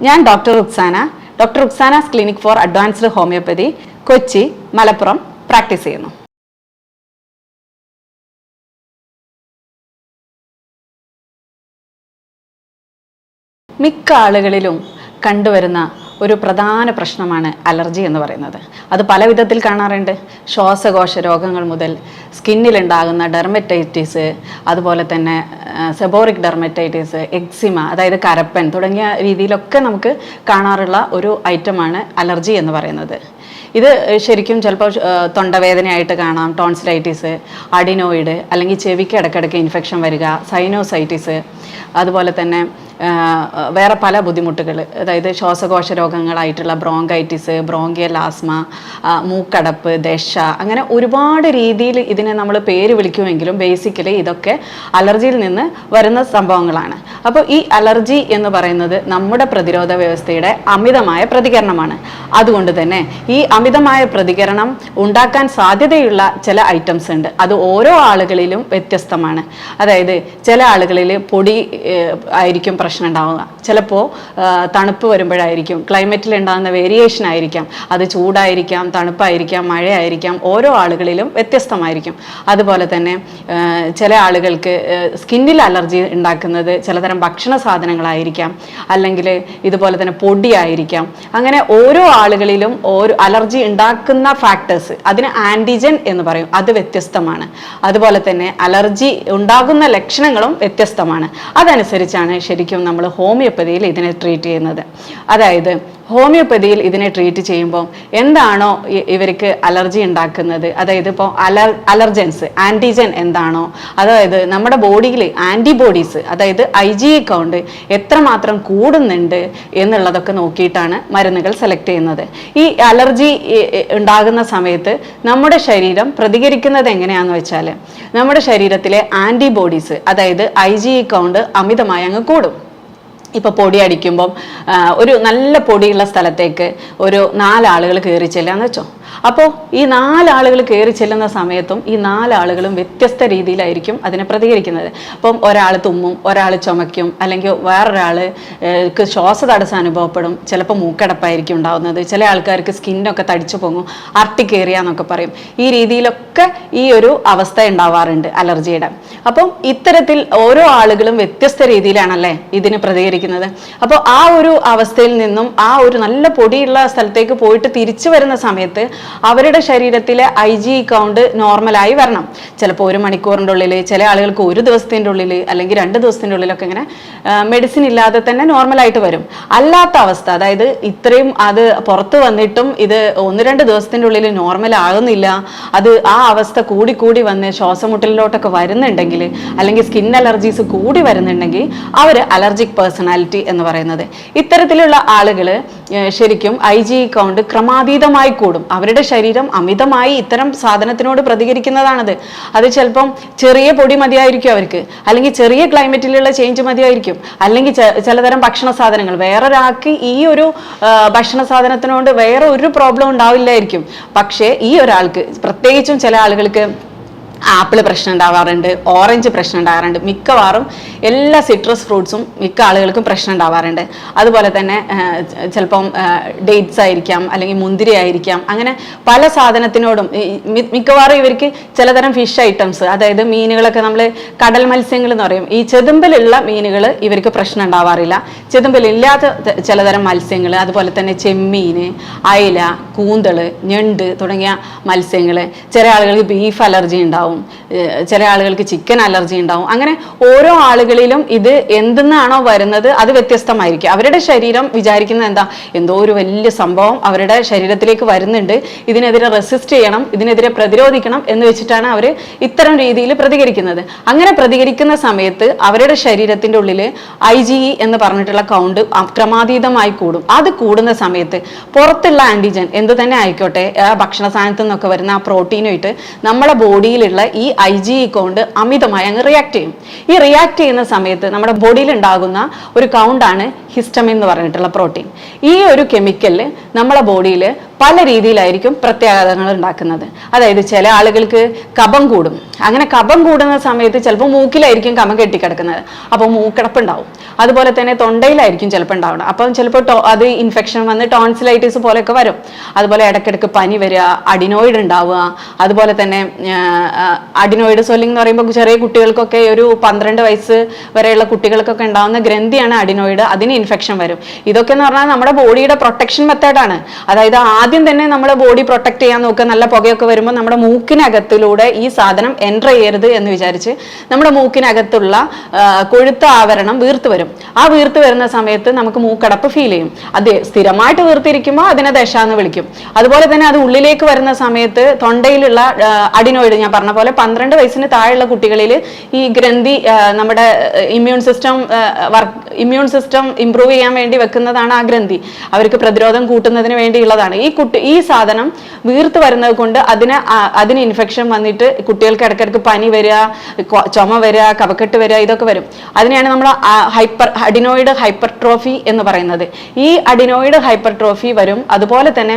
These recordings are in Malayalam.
ഞാൻ doctor Ruksana's clinic for advanced homoeopathy, Kochi, Malappuram practice ചെയ്യുന്നു. മിക്ക ആളുകളിലും കണ്ടുവരുന്ന ഒരു പ്രധാന പ്രശ്നമാണ് അലർജി എന്ന് പറയുന്നത്. അത് പല വിധത്തിൽ കാണാറുണ്ട്. ശ്വാസകോശ രോഗങ്ങൾ മുതൽ സ്കിന്നിലുണ്ടാകുന്ന ഡെർമറ്റൈറ്റിസ്, അതുപോലെ തന്നെ സെബോറിക് ഡെർമറ്റൈറ്റിസ്, എക്സിമ അതായത് കരപ്പൻ തുടങ്ങിയ രീതിയിലൊക്കെ നമുക്ക് കാണാറുള്ള ഒരു ഐറ്റമാണ് അലർജി എന്ന് പറയുന്നത്. ഇത് ശരിക്കും ചിലപ്പോൾ തൊണ്ടവേദനയായിട്ട് കാണാം, ടോൺസിലൈറ്റിസ്, അഡിനോയിഡ്, അല്ലെങ്കിൽ ചെവിക്ക് ഇടയ്ക്കിടയ്ക്ക് ഇൻഫെക്ഷൻ വരിക, സൈനോസൈറ്റിസ്, അതുപോലെ തന്നെ വേറെ പല ബുദ്ധിമുട്ടുകൾ, അതായത് ശ്വാസകോശ രോഗങ്ങളായിട്ടുള്ള ബ്രോങ്കൈറ്റിസ്, ബ്രോങ്കിയൽ ആസ്മ, മൂക്കടപ്പ്, ദശ, അങ്ങനെ ഒരുപാട് രീതിയിൽ ഇതിനെ നമ്മൾ പേര് വിളിക്കുമെങ്കിലും ബേസിക്കലി ഇതൊക്കെ അലർജിയിൽ നിന്ന് വരുന്ന സംഭവങ്ങളാണ്. അപ്പോൾ ഈ അലർജി എന്ന് പറയുന്നത് നമ്മുടെ പ്രതിരോധ വ്യവസ്ഥയുടെ അമിതമായ പ്രതികരണമാണ്. അതുകൊണ്ട് തന്നെ ഈ അമിതമായ പ്രതികരണം ഉണ്ടാക്കാൻ സാധ്യതയുള്ള ചില ഐറ്റംസ് ഉണ്ട്. അത് ഓരോ ആളുകളിലും വ്യത്യസ്തമാണ്. അതായത് ചില ആളുകളിൽ പൊടി ആയിരിക്കും പ്രശ്നം ഉണ്ടാവുക, ചിലപ്പോൾ തണുപ്പ് വരുമ്പോഴായിരിക്കും, ക്ലൈമറ്റിൽ ഉണ്ടാകുന്ന വേരിയേഷൻ ആയിരിക്കാം, അത് ചൂടായിരിക്കാം, തണുപ്പായിരിക്കാം, മഴയായിരിക്കാം, ഓരോ ആളുകളിലും വ്യത്യസ്തമായിരിക്കും. അതുപോലെ തന്നെ ചില ആളുകൾക്ക് സ്കിന്നിൽ അലർജി ഉണ്ടാക്കുന്നത് ചിലതരം ഭക്ഷണ സാധനങ്ങളായിരിക്കാം, അല്ലെങ്കിൽ ഇതുപോലെ തന്നെ പൊടിയായിരിക്കാം. അങ്ങനെ ഓരോ ആളുകളിലും ഓരോ അലർജി ഉണ്ടാക്കുന്ന ഫാക്ടേഴ്സ്, അതിന് ആൻറ്റിജൻ എന്ന് പറയും, അത് വ്യത്യസ്തമാണ്. അതുപോലെ തന്നെ അലർജി ഉണ്ടാകുന്ന ലക്ഷണങ്ങളും വ്യത്യസ്തമാണ്. അതനുസരിച്ചാണ് ശരിക്കും നമ്മൾ ഹോമിയോപ്പതിയിൽ ഇതിനെ ട്രീറ്റ് ചെയ്യുന്നത്. അതായത് ഹോമിയോപ്പതിയിൽ ഇതിനെ ട്രീറ്റ് ചെയ്യുമ്പോൾ എന്താണോ ഇവർക്ക് അലർജി ഉണ്ടാക്കുന്നത്, അതായത് ഇപ്പോൾ അലർജൻസ്, ആൻറ്റിജൻ എന്താണോ, അതായത് നമ്മുടെ ബോഡിയിൽ ആൻറ്റിബോഡീസ്, അതായത് IgE കൗണ്ട് എത്രമാത്രം കൂടുന്നുണ്ട് എന്നുള്ളതൊക്കെ നോക്കിയിട്ടാണ് മരുന്നുകൾ സെലക്ട് ചെയ്യുന്നത്. ഈ അലർജി ഉണ്ടാകുന്ന സമയത്ത് നമ്മുടെ ശരീരം പ്രതികരിക്കുന്നത് എങ്ങനെയാണെന്ന് വെച്ചാൽ, നമ്മുടെ ശരീരത്തിലെ ആൻറ്റിബോഡീസ്, അതായത് IgE കൗണ്ട് അമിതമായി അങ്ങ് കൂടും. ഇപ്പോൾ പൊടി അടിക്കുമ്പം ഒരു നല്ല പൊടിയുള്ള സ്ഥലത്തേക്ക് ഒരു 4 ആളുകൾ കയറി ചെല്ലാന്ന് വെച്ചോ. അപ്പോൾ ഈ 4 ആളുകൾ കയറി ചെല്ലുന്ന സമയത്തും ഈ 4 ആളുകളും വ്യത്യസ്ത രീതിയിലായിരിക്കും അതിനെ പ്രതികരിക്കുന്നത്. അപ്പം ഒരാൾ തുമ്മും, ഒരാൾ ചുമയ്ക്കും, അല്ലെങ്കിൽ വേറൊരാൾക്ക് ശ്വാസതടസ്സം അനുഭവപ്പെടും, ചിലപ്പോൾ മൂക്കടപ്പായിരിക്കും ഉണ്ടാകുന്നത്, ചില ആൾക്കാർക്ക് സ്കിന്നൊക്കെ തടിച്ചു പോകും, അർട്ടിക്കേറിയ എന്നൊക്കെ പറയും. ഈ രീതിയിലൊക്കെ ഈ ഒരു അവസ്ഥ ഉണ്ടാവാറുണ്ട് അലർജിയുടെ. അപ്പം ഇത്തരത്തിൽ ഓരോ ആളുകളും വ്യത്യസ്ത രീതിയിലാണല്ലേ ഇതിന് പ്രതികരിക്കുന്നത്. അപ്പോൾ ആ ഒരു അവസ്ഥയിൽ നിന്നും ആ ഒരു നല്ല പൊടിയുള്ള സ്ഥലത്തേക്ക് പോയിട്ട് തിരിച്ചു വരുന്ന സമയത്ത് അവരുടെ ശരീരത്തിലെ IgE കൗണ്ട് നോർമലായി വരണം. ചിലപ്പോൾ 1 മണിക്കൂറിൻ്റെ ഉള്ളിൽ, ചില ആളുകൾക്ക് 1 ദിവസത്തിൻ്റെ ഉള്ളിൽ, അല്ലെങ്കിൽ 2 ദിവസത്തിൻ്റെ ഉള്ളിലൊക്കെ ഇങ്ങനെ മെഡിസിൻ ഇല്ലാതെ തന്നെ നോർമലായിട്ട് വരും. അല്ലാത്ത അവസ്ഥ, അതായത് ഇത്രയും അത് പുറത്ത് വന്നിട്ടും ഇത് 1-2 ദിവസത്തിൻ്റെ ഉള്ളിൽ നോർമൽ ആകുന്നില്ല, അത് ആ അവസ്ഥ കൂടി വന്ന് ശ്വാസമുട്ടലിലോട്ടൊക്കെ വരുന്നുണ്ടെങ്കിൽ, അല്ലെങ്കിൽ സ്കിൻ അലർജീസ് കൂടി വരുന്നുണ്ടെങ്കിൽ അവർ അലർജിക് പേഴ്സണാലിറ്റി എന്ന് പറയുന്നത്. ഇത്തരത്തിലുള്ള ആളുകൾ ശരിക്കും IgE കൗണ്ട് ക്രമാതീതമായി കൂടും. അവരുടെ ശരീരം അമിതമായി ഇത്തരം സാധനത്തിനോട് പ്രതികരിക്കുന്നതാണത്. അത് ചിലപ്പം ചെറിയ പൊടി മതിയായിരിക്കും അവർക്ക്, അല്ലെങ്കിൽ ചെറിയ ക്ലൈമറ്റിലുള്ള ചേഞ്ച് മതിയായിരിക്കും, അല്ലെങ്കിൽ ചിലതരം ഭക്ഷണ സാധനങ്ങൾ. വേറൊരാൾക്ക് ഈ ഒരു ഭക്ഷണ സാധനത്തിനോട് വേറെ ഒരു പ്രോബ്ലം ഉണ്ടാവില്ലായിരിക്കും. പക്ഷേ ഈ ഒരാൾക്ക്, പ്രത്യേകിച്ചും ചില ആളുകൾക്ക് ആപ്പിൾ പ്രശ്നം ഉണ്ടാവാറുണ്ട്, ഓറഞ്ച് പ്രശ്നം ഉണ്ടാവാറുണ്ട്, മിക്കവാറും എല്ലാ സിട്രസ് ഫ്രൂട്ട്സും മിക്ക ആളുകൾക്കും പ്രശ്നം ഉണ്ടാവാറുണ്ട്. അതുപോലെ തന്നെ ചിലപ്പം ഡേറ്റ്സ് ആയിരിക്കാം, അല്ലെങ്കിൽ മുന്തിരി ആയിരിക്കാം, അങ്ങനെ പല സാധനത്തിനോടും മിക്കവാറും ഇവർക്ക് ചിലതരം ഫിഷ് ഐറ്റംസ്, അതായത് മീനുകളൊക്കെ നമ്മൾ കടൽ മത്സ്യങ്ങൾ എന്ന് പറയും, ഈ ചെതുമ്പലുള്ള മീനുകൾ ഇവർക്ക് പ്രശ്നം ഉണ്ടാവാറില്ല. ചെതുമ്പലില്ലാത്ത ചിലതരം മത്സ്യങ്ങൾ, അതുപോലെ തന്നെ ചെമ്മീൻ, അയല, കൂന്തൾ, ഞണ്ട് തുടങ്ങിയ മത്സ്യങ്ങൾ. ചില ആളുകൾക്ക് ബീഫ് അലർജി ഉണ്ടാവും, ചില ആളുകൾക്ക് ചിക്കൻ അലർജി ഉണ്ടാവും. അങ്ങനെ ഓരോ ആളുകളിലും ഇത് എന്തെന്നാണോ വരുന്നത് അത് വ്യത്യസ്തമായിരിക്കും. അവരുടെ ശരീരം വിചാരിക്കുന്നത് എന്താ, എന്തോ ഒരു വലിയ സംഭവം അവരുടെ ശരീരത്തിലേക്ക് വരുന്നുണ്ട്, ഇതിനെതിരെ റെസിസ്റ്റ് ചെയ്യണം, ഇതിനെതിരെ പ്രതിരോധിക്കണം എന്ന് വെച്ചിട്ടാണ് അവർ ഇത്തരം രീതിയിൽ പ്രതികരിക്കുന്നത്. അങ്ങനെ പ്രതികരിക്കുന്ന സമയത്ത് അവരുടെ ശരീരത്തിൻ്റെ ഉള്ളിൽ IgE എന്ന് പറഞ്ഞിട്ടുള്ള കൗണ്ട് ക്രമാതീതമായി കൂടും. അത് കൂടുന്ന സമയത്ത് പുറത്തുള്ള ആൻറ്റിജൻ എന്ത് തന്നെ ആയിക്കോട്ടെ, ഭക്ഷണ സാധനത്തിൽ നിന്നൊക്കെ വരുന്ന ആ പ്രോട്ടീനുമായിട്ട് നമ്മുടെ ബോഡിയിലുള്ള ഈ IgE കൗണ്ട് അമിതമായി അങ്ങ് റിയാക്ട് ചെയ്യും. ഈ റിയാക്ട് ചെയ്യുന്ന സമയത്ത് നമ്മുടെ ബോഡിയിൽ ഉണ്ടാകുന്ന ഒരു കൗണ്ടാണ് ഹിസ്റ്റമിൻ എന്ന് പറഞ്ഞിട്ടുള്ള പ്രോട്ടീൻ. ഈ ഒരു കെമിക്കൽ നമ്മളെ ബോഡിയിൽ പല രീതിയിലായിരിക്കും പ്രത്യാഘാതങ്ങൾ ഉണ്ടാക്കുന്നത്. അതായത് ചില ആളുകൾക്ക് കഫം കൂടും. അങ്ങനെ കഫം കൂടുന്ന സമയത്ത് ചിലപ്പോൾ മൂക്കിലായിരിക്കും കഫം കെട്ടിക്കിടക്കുന്നത്, അപ്പോൾ മൂക്കടപ്പ് ഉണ്ടാവും. അതുപോലെ തന്നെ തൊണ്ടയിലായിരിക്കും ചിലപ്പോൾ ഉണ്ടാവുന്നത്. അപ്പം ചിലപ്പോൾ അത് ഇൻഫെക്ഷൻ വന്ന് ടോൺസിലൈറ്റിസ് പോലെയൊക്കെ വരും. അതുപോലെ ഇടയ്ക്കിടയ്ക്ക് പനി വരിക, അഡിനോയിഡ് ഉണ്ടാവുക. അതുപോലെ തന്നെ അഡിനോയിഡ് സ്വെല്ലിംഗ് എന്ന് പറയുമ്പോൾ ചെറിയ കുട്ടികൾക്കൊക്കെ ഒരു 12 വയസ്സ് വരെയുള്ള കുട്ടികൾക്കൊക്കെ ഉണ്ടാകുന്ന ഗ്രന്ഥിയാണ് അഡിനോയിഡ്. അതിന് ഇൻഫെക്ഷൻ വരും. ഇതൊക്കെ എന്ന് പറഞ്ഞാൽ നമ്മുടെ ബോഡിയുടെ പ്രൊട്ടക്ഷൻ മെത്തേഡാണ്. അതായത് ആദ്യം തന്നെ നമ്മുടെ ബോഡി പ്രൊട്ടക്ട് ചെയ്യാൻ നോക്കുക. നല്ല പുകയൊക്കെ വരുമ്പോൾ നമ്മുടെ മൂക്കിനകത്തിലൂടെ ഈ സാധനം എൻ്റർ ചെയ്യരുത് എന്ന് വിചാരിച്ച് നമ്മുടെ മൂക്കിനകത്തുള്ള കൊഴുത്ത ആവരണം വീർത്ത് വരും. ആ വീർത്ത് വരുന്ന സമയത്ത് നമുക്ക് മൂക്കടപ്പ് ഫീൽ ചെയ്യും. അത് സ്ഥിരമായിട്ട് വീർത്തിരിക്കുമ്പോൾ അതിനെ ദശ എന്ന് വിളിക്കും. അതുപോലെ തന്നെ അത് ഉള്ളിലേക്ക് വരുന്ന സമയത്ത് തൊണ്ടയിലുള്ള അഡിനോയിഡ്, ഞാൻ പറഞ്ഞ പോലെ 12 വയസ്സിന് താഴെയുള്ള കുട്ടികളിൽ ഈ ഗ്രന്ഥി നമ്മുടെ ഇമ്മ്യൂൺ സിസ്റ്റം ഇംപ്രൂവ് ചെയ്യാൻ വേണ്ടി വെക്കുന്നതാണ് ആ ഗ്രന്ഥി. അവർക്ക് പ്രതിരോധം കൂട്ടുന്നതിന് വേണ്ടിയുള്ളതാണ്. ഈ സാധനം വീർത്ത് വരുന്നത് കൊണ്ട് അതിന് ഇൻഫെക്ഷൻ വന്നിട്ട് കുട്ടികൾക്ക് ഇടയ്ക്കിടയ്ക്ക് പനി വരിക, ചുമ വരിക, കഫക്കെട്ട് വരിക, ഇതൊക്കെ വരും. അതിനെയാണ് നമ്മൾ അഡിനോയിഡ് ഹൈപ്പർട്രോഫി എന്ന് പറയുന്നത്. ഈ അഡിനോയിഡ് ഹൈപ്പർട്രോഫി വരും. അതുപോലെ തന്നെ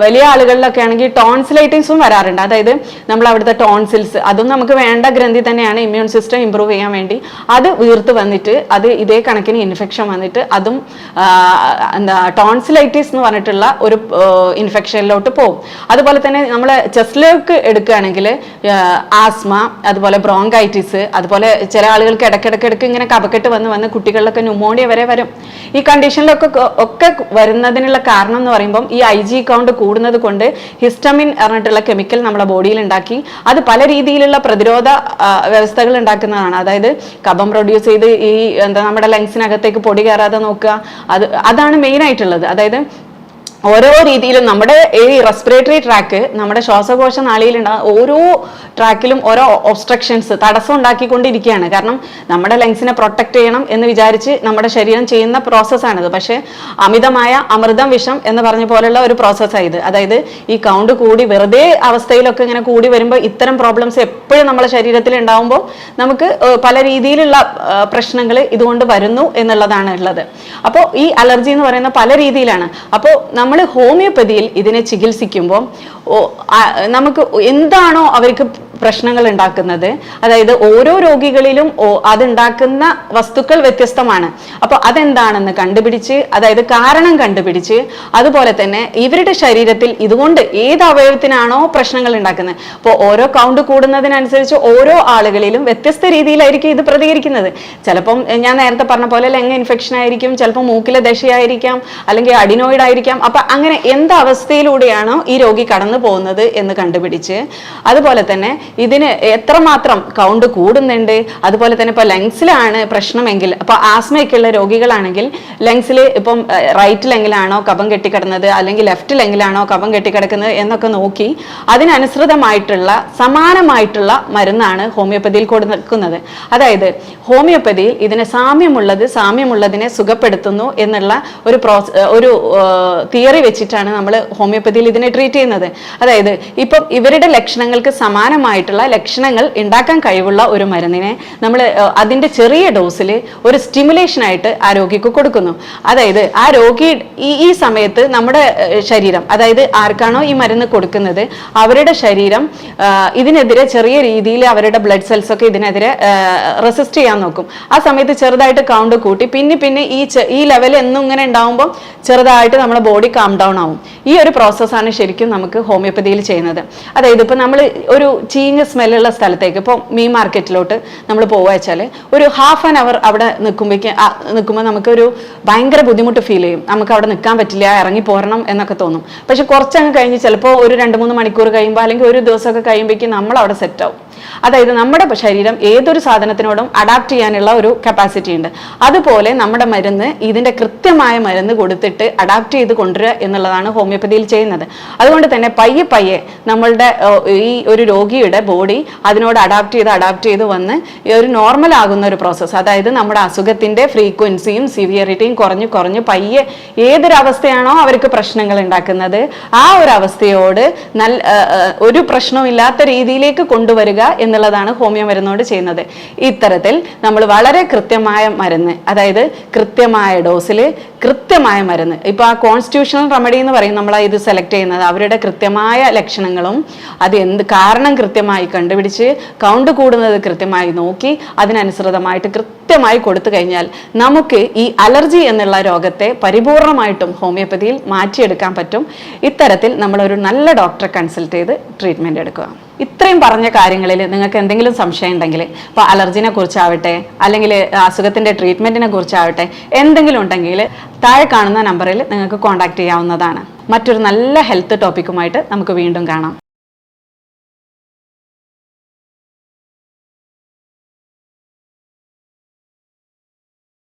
വലിയ ആളുകളിലൊക്കെ ആണെങ്കിൽ ടോൺസിലൈറ്റിസും വരാറുണ്ട്. അതായത് നമ്മൾ അവിടുത്തെ ടോൺസിൽസ്, അതും നമുക്ക് വേണ്ട ഗ്രന്ഥി തന്നെയാണ് ഇമ്മ്യൂൺ സിസ്റ്റം ഇംപ്രൂവ് ചെയ്യാൻ വേണ്ടി. അത് വീർത്ത് വന്നിട്ട് അത് ഇതേ കണക്കിന് ഇൻഫെക്ഷൻ വന്നിട്ട് അതും ടോൺസിലൈറ്റിസ് എന്ന് പറഞ്ഞിട്ടുള്ള ഒരു ഇൻഫെക്ഷനിലോട്ട് പോകും. അതുപോലെ തന്നെ നമ്മൾ ചെസ്റ്റിലേക്ക് എടുക്കുകയാണെങ്കിൽ ആസ്മ, അതുപോലെ ബ്രോങ്കൈറ്റിസ്, അതുപോലെ ചില ആളുകൾക്ക് ഇടയ്ക്കിടയ്ക്ക് ഇങ്ങനെ കഫക്കെട്ട് വന്ന് കുട്ടികളിലൊക്കെ ന്യൂമോണിയ വരെ വരും. ഈ കണ്ടീഷനിലൊക്കെ വരുന്നതിനുള്ള കാരണം എന്ന് പറയുമ്പോൾ ഈ IG കൗണ്ട് കൂടുന്നത് കൊണ്ട് ഹിസ്റ്റമിൻ പറഞ്ഞിട്ടുള്ള കെമിക്കൽ നമ്മുടെ ബോഡിയിൽ ഉണ്ടാക്കി അത് പല രീതിയിലുള്ള പ്രതിരോധ വ്യവസ്ഥകൾ ഉണ്ടാക്കുന്നതാണ്. അതായത് കഫം പ്രൊഡ്യൂസ് ചെയ്ത് ഈ നമ്മുടെ ലങ്സിനകത്തേക്ക് പൊടി കയറാതെ നോക്കുക. അതാണ് മെയിൻ ആയിട്ടുള്ളത്. അതായത് ഓരോ രീതിയിലും നമ്മുടെ ഈ റെസ്പിറേറ്ററി ട്രാക്ക്, നമ്മുടെ ശ്വാസകോശ നാളിയിലുണ്ടാകുന്ന ഓരോ ട്രാക്കിലും ഓരോ ഒബ്സ്ട്രക്ഷൻസ്, തടസ്സം ഉണ്ടാക്കിക്കൊണ്ടിരിക്കുകയാണ്. കാരണം നമ്മുടെ ലങ്സിനെ പ്രൊട്ടക്ട് ചെയ്യണം എന്ന് വിചാരിച്ച് നമ്മുടെ ശരീരം ചെയ്യുന്ന പ്രോസസ്സാണിത്. പക്ഷേ അമിതമായ അമൃതം വിഷം എന്ന് പറഞ്ഞ പോലുള്ള ഒരു പ്രോസസ്സായത്. അതായത് ഈ കൗണ്ട് കൂടി വെറുതെ അവസ്ഥയിലൊക്കെ ഇങ്ങനെ കൂടി വരുമ്പോൾ ഇത്തരം പ്രോബ്ലംസ് എപ്പോഴും നമ്മുടെ ശരീരത്തിൽ ഉണ്ടാകുമ്പോൾ നമുക്ക് പല രീതിയിലുള്ള പ്രശ്നങ്ങൾ ഇതുകൊണ്ട് വരുന്നു എന്നുള്ളതാണ് ഉള്ളത്. അപ്പോൾ ഈ അലർജി എന്ന് പറയുന്ന പല രീതിയിലാണ്. അപ്പോൾ നമ്മൾ ഹോമിയോപ്പതിയിൽ ഇതിനെ ചികിത്സിക്കുമ്പോൾ നമുക്ക് എന്താണോ അവർക്ക് പ്രശ്നങ്ങൾ ഉണ്ടാക്കുന്നത്, അതായത് ഓരോ രോഗികളിലും അതുണ്ടാക്കുന്ന വസ്തുക്കൾ വ്യത്യസ്തമാണ്. അപ്പോൾ അതെന്താണെന്ന് കണ്ടുപിടിച്ച്, അതായത് കാരണം കണ്ടുപിടിച്ച്, അതുപോലെ തന്നെ ഇവരുടെ ശരീരത്തിൽ ഇതുകൊണ്ട് ഏത് അവയവത്തിനാണോ പ്രശ്നങ്ങൾ ഉണ്ടാക്കുന്നത്, അപ്പോൾ ഓരോ കൗണ്ട് കൂടുന്നതിനനുസരിച്ച് ഓരോ ആളുകളിലും വ്യത്യസ്ത രീതിയിലായിരിക്കും ഇത് പ്രതികരിക്കുന്നത്. ചിലപ്പം ഞാൻ നേരത്തെ പറഞ്ഞ പോലെ ലങ് ഇൻഫെക്ഷൻ ആയിരിക്കും, ചിലപ്പോൾ മൂക്കിലെ ദശയായിരിക്കാം, അല്ലെങ്കിൽ അഡിനോയിഡ് ആയിരിക്കാം. അപ്പൊ അങ്ങനെ എന്ത് അവസ്ഥയിലൂടെയാണോ ഈ രോഗി കടന്നു പോകുന്നത് എന്ന് കണ്ടുപിടിച്ച്, അതുപോലെ തന്നെ ഇതിന് എത്രമാത്രം കൗണ്ട് കൂടുന്നുണ്ട്, അതുപോലെ തന്നെ ഇപ്പോൾ ലങ്സിലാണ് പ്രശ്നമെങ്കിൽ, അപ്പോൾ ആസ്മയൊക്കെയുള്ള രോഗികളാണെങ്കിൽ ലങ്സിൽ ഇപ്പം റൈറ്റ് ലങ്ങിലാണോ കഫം കെട്ടിക്കിടന്നത് അല്ലെങ്കിൽ ലെഫ്റ്റ് ലങ്ങിലാണോ കഫം കെട്ടിക്കിടക്കുന്നത് എന്നൊക്കെ നോക്കി അതിനനുസൃതമായിട്ടുള്ള സമാനമായിട്ടുള്ള മരുന്നാണ് ഹോമിയോപ്പതിയിൽ കൊടുക്കുന്നത്. അതായത് ഹോമിയോപ്പതിയിൽ ഇതിന് സാമ്യമുള്ളതിനെ സുഖപ്പെടുത്തുന്നു എന്നുള്ള ഒരു തിയറി വെച്ചിട്ടാണ് നമ്മൾ ഹോമിയോപ്പതിയിൽ ഇതിനെ ട്രീറ്റ് ചെയ്യുന്നത്. അതായത് ഇപ്പം ഇവരുടെ ലക്ഷണങ്ങൾക്ക് സമാനമായിട്ടുള്ള ലക്ഷണങ്ങൾ ഉണ്ടാക്കാൻ കഴിവുള്ള ഒരു മരുന്നിനെ നമ്മൾ അതിൻ്റെ ചെറിയ ഡോസിൽ ഒരു സ്റ്റിമുലേഷൻ ആയിട്ട് ആ രോഗിക്ക് കൊടുക്കുന്നു. അതായത് ആ രോഗി ഈ സമയത്ത് നമ്മുടെ ശരീരം, അതായത് ആർക്കാണോ ഈ മരുന്ന് കൊടുക്കുന്നത് അവരുടെ ശരീരം ഇതിനെതിരെ ചെറിയ രീതിയിൽ അവരുടെ ബ്ലഡ് സെൽസ് ഒക്കെ ഇതിനെതിരെ റെസിസ്റ്റ് ചെയ്യാൻ നോക്കും. ആ സമയത്ത് ചെറുതായിട്ട് കൗണ്ട് കൂട്ടി പിന്നെ ഈ ലെവൽ എന്നും ഇങ്ങനെ ഉണ്ടാവുമ്പോൾ ചെറുതായിട്ട് നമ്മുടെ ബോഡി കാം ഡൗൺ ആവും. ഈ ഒരു പ്രോസസ്സാണ് ശരിക്കും നമുക്ക് ഹോമിയോപ്പതിയിൽ ചെയ്യുന്നത്. അതായത് ഇപ്പം നമ്മൾ ഒരു ചീഞ്ഞ സ്മെല്ലുള്ള സ്ഥലത്തേക്ക്, ഇപ്പോൾ മീൻ മാർക്കറ്റിലോട്ട് നമ്മൾ പോകുക വെച്ചാൽ ഒരു ഹാഫ് ആൻ അവർ അവിടെ നിൽക്കുമ്പോൾ നമുക്കൊരു ഭയങ്കര ബുദ്ധിമുട്ട് ഫീൽ ചെയ്യും. നമുക്ക് അവിടെ നിൽക്കാൻ പറ്റില്ല, ഇറങ്ങി പോരണം എന്നൊക്കെ തോന്നും. പക്ഷെ കുറച്ചങ്ങ് കഴിഞ്ഞ് ചിലപ്പോൾ ഒരു 2-3 മണിക്കൂർ കഴിയുമ്പോൾ അല്ലെങ്കിൽ ഒരു ദിവസമൊക്കെ കഴിയുമ്പോഴേക്കും നമ്മൾ അവിടെ സെറ്റാവും. അതായത് നമ്മുടെ ശരീരം ഏതൊരു സാധനത്തിനോടും അഡാപ്റ്റ് ചെയ്യാനുള്ള ഒരു കപ്പാസിറ്റി ഉണ്ട്. അതുപോലെ നമ്മുടെ മരുന്ന് ഇതിൻ്റെ കൃത്യമായ മരുന്ന് കൊടുത്തിട്ട് അഡാപ്റ്റ് ചെയ്ത് കൊണ്ടുവരിക എന്നുള്ളതാണ് ഹോമിയോപ്പതിയിൽ ചെയ്യുന്നത്. അതുകൊണ്ട് തന്നെ പയ്യെ നമ്മളുടെ ഈ ഒരു രോഗിയുടെ ബോഡി അതിനോട് അഡാപ്റ്റ് ചെയ്ത് വന്ന് ഒരു നോർമൽ ആകുന്ന ഒരു പ്രോസസ്സ്. അതായത് നമ്മുടെ അസുഖത്തിൻ്റെ ഫ്രീക്വൻസിയും സിവിയറിറ്റിയും കുറഞ്ഞ് പയ്യെ ഏതൊരവസ്ഥയാണോ അവർക്ക് പ്രശ്നങ്ങൾ ഉണ്ടാക്കുന്നത് ആ ഒരു അവസ്ഥയോട് ഒരു പ്രശ്നവും ഇല്ലാത്ത രീതിയിലേക്ക് കൊണ്ടുവരിക എന്നുള്ളതാണ് ഹോമിയോ മരുന്നോട് ചെയ്യുന്നത്. ഇത്തരത്തിൽ നമ്മൾ വളരെ കൃത്യമായ മരുന്ന്, അതായത് കൃത്യമായ ഡോസിൽ കൃത്യമായ മരുന്ന്, ഇപ്പോൾ ആ കോൺസ്റ്റിറ്റ്യൂഷണൽ റെമഡി എന്ന് പറയും നമ്മൾ ഇത് സെലക്ട് ചെയ്യുന്നത്, അവരുടെ കൃത്യമായ ലക്ഷണങ്ങളും അത് എന്ത് കാരണം കൃത്യമായി കണ്ടുപിടിച്ച് കൗണ്ട് കൂടുന്നത് കൃത്യമായി നോക്കി അതിനനുസൃതമായിട്ട് കൃത്യമായി കൊടുത്തു കഴിഞ്ഞാൽ നമുക്ക് ഈ അലർജി എന്നുള്ള രോഗത്തെ പരിപൂർണമായിട്ടും ഹോമിയോപ്പതിയിൽ മാറ്റിയെടുക്കാൻ പറ്റും. ഇത്തരത്തിൽ നമ്മളൊരു നല്ല ഡോക്ടറെ കൺസൾട്ട് ചെയ്ത് ട്രീറ്റ്മെൻറ്റ് എടുക്കുക. ഇത്രയും പറഞ്ഞ കാര്യങ്ങളിൽ നിങ്ങൾക്ക് എന്തെങ്കിലും സംശയം ഉണ്ടെങ്കിൽ, ഇപ്പോൾ അലർജിനെ കുറിച്ചാവട്ടെ അല്ലെങ്കിൽ അസുഖത്തിൻ്റെ ട്രീറ്റ്മെൻറ്റിനെ കുറിച്ചാവട്ടെ, എന്തെങ്കിലും ഉണ്ടെങ്കിൽ താഴെ കാണുന്ന നമ്പറിൽ നിങ്ങൾക്ക് കോൺടാക്ട് ചെയ്യാവുന്നതാണ്. മറ്റൊരു നല്ല ഹെൽത്ത് ടോപ്പിക്കുമായിട്ട് നമുക്ക് വീണ്ടും കാണാം.